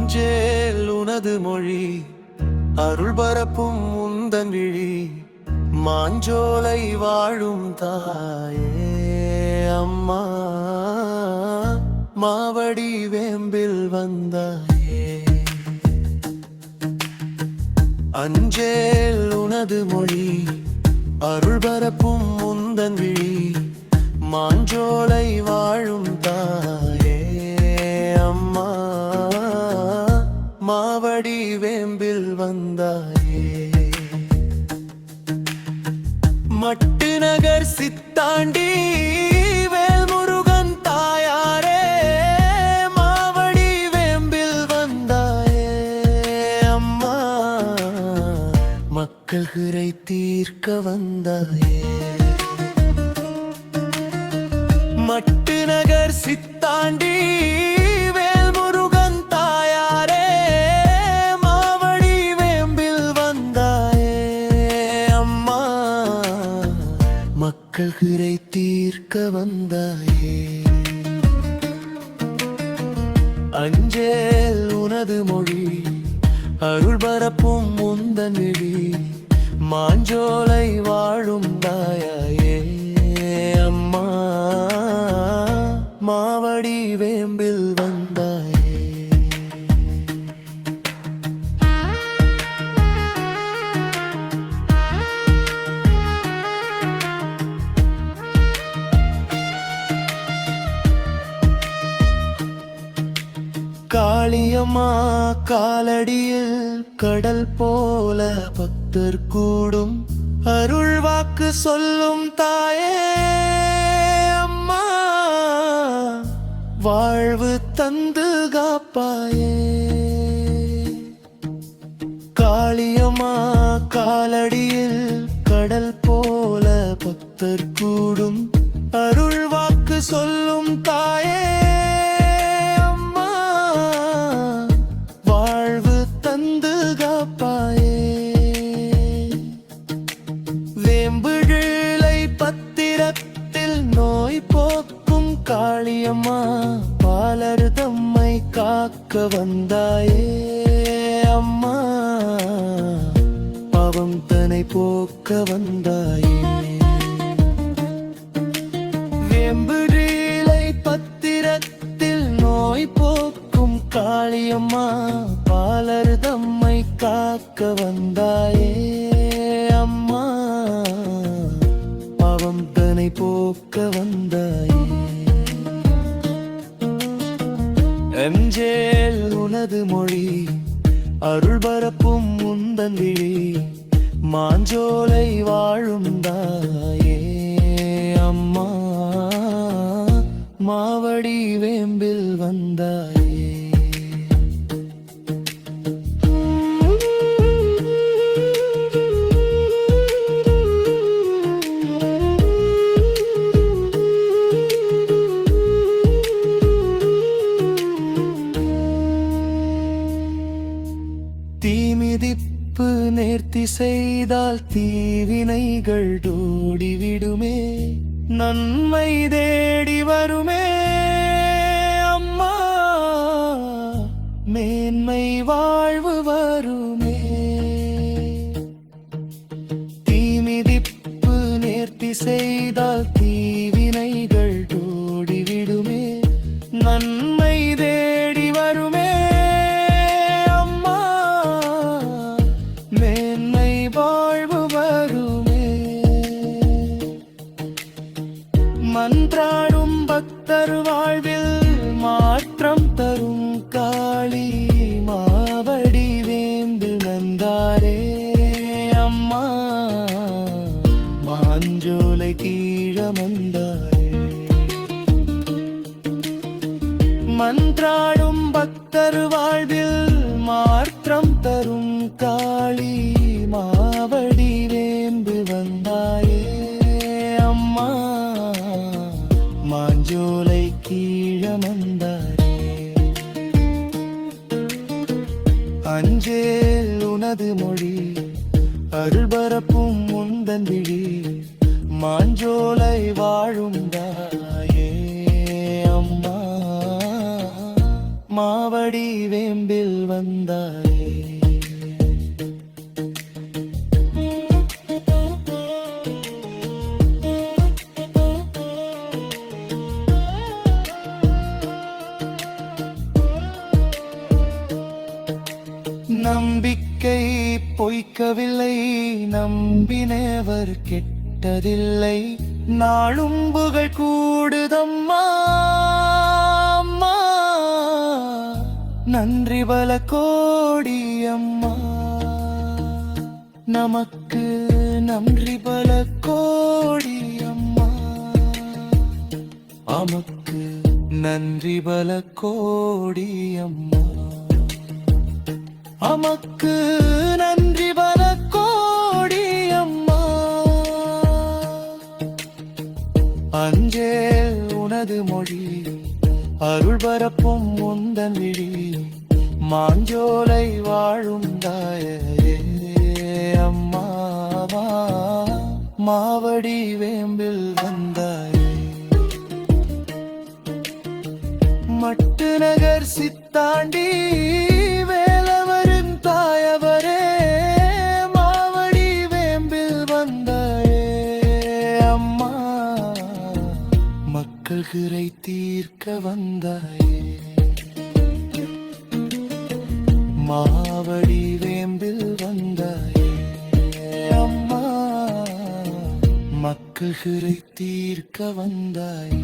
அஞ்சேல் உனது மொழி அருள் பரப்பும் உந்தன் விழி மாஞ்சோலை வாழும் தாயே அம்மா மாவடி வேம்பில் வந்தாயே அஞ்சேல் உனது மொழி அருள் பரப்பும் உந்தன் விழி மாஞ்சோலை வாழும் தாயே அம்மா மாவடி வேம்பில் வந்தாயே மட்டு நகர் சித்தாண்டி வேல்முருகன் தாயாரே மாவடி வேம்பில் வந்தாயே அம்மா மக்கள் குறை தீர்க்க வந்தாயே மட்டு நகர் சித்தாண்டி வேல்முருகன் தாயாரே மாவடி வேம்பில் வந்தாயே அம்மா மக்கள் குறை தீர்க்க வந்தாயே அஞ்சேல் உனது மொழி அருள் பரப்பும் உந்தன் விழி மாஞ்சோலை வாழும் தாயே அம்மா மாவடி வேம்பில் வந்தாயே காளியம்மா காலடியில் கடல் போல பக்தர் கூடும் அருள் வாக்கு சொல்லும் தாயே அம்மா வாழ்வு தந்து காப்பாயே காளியம்மா காலடியில் கடல் போல பக்தர் கூடும் அருள் வாக்கு சொல்லும் தாயே அம்மா வாழ்வு தந்து காப்பாயே வேம்பிழை பத்திரத்தில் நோய் போக்கும் காளியம்மா பாலர் தம்மை காக்க வந்தாயே அம்மா பாவம் தன்னை போக்க வந்தாயே வேம்பிழை பத்திரத்தில் நோய் போக்கும் காளியம்மா பாலர் தம்மை காக்க வந்தாயே அம்மா பாவம் தன்னை போக்க வந்தாயே அஞ்சேல் உனது மொழி அருள் பரப்பும் உந்தன் விழி மாஞ்சோலை வாழும் தாயே அம்மா மாவடி வேம்பில் வந்தாயே தீமிதிப்பு நேர்த்தி செய்தால் தீவினைகள் ஓடிவிடுமே நன்மை தேடி வருமே அம்மா மேன்மை வாழ்வு வருமே தீமிதிப்பு நேர்த்தி செய்தால் தீவினைகள் ஓடிவிடுமே நன்மை தேடி வருமே மன்றாடும் பக்தர் வாழ்வில் மாற்றம் தரும் காளி மாவடி வேம்பில் வந்தாரே அம்மா மாஞ்சோலை கீழமந்தாரே மன்றாடும் பக்தர் வாழ்வில் மாற்றம் தரும் காளி மாவடி வேம்பில் வந்தாயே அம்மா மாஞ்சோலை கீழமந்தாரே அஞ்சேல் உனது மொழி அருள் பரப்பும் உந்தன் விழி மாஞ்சோலை வாழும் தாயே அம்மா மாவடி வேம்பில் வந்தாயே. நம்பிக்கை பொய்க்கவில்லை, நம்பினவர் கெட்டதில்லை, நாளும் புகழ் கூடுதம்மா. அம்மா, நன்றி பல கோடி அம்மா, நமக்கு நன்றி பல கோடி அம்மா, நமக்கு நன்றி பல கோடி அம்மா, நமக்கு நன்றி பல கோடி அம்மா. அஞ்சேல் உனது மொழி, அருள் பரப்பும் உந்தன் விழி, மாஞ்சோலை வாழும் தாயே அம்மாவா, மாவடி வேம்பில் வந்தாயே. மட்டு நகர் சித்தாண்டி மக்கள்களை தீர்க்க வந்தாயே. மாவடி வேம்பில் வந்தாயே அம்மா, மக்கள்களை தீர்க்க வந்தாயே.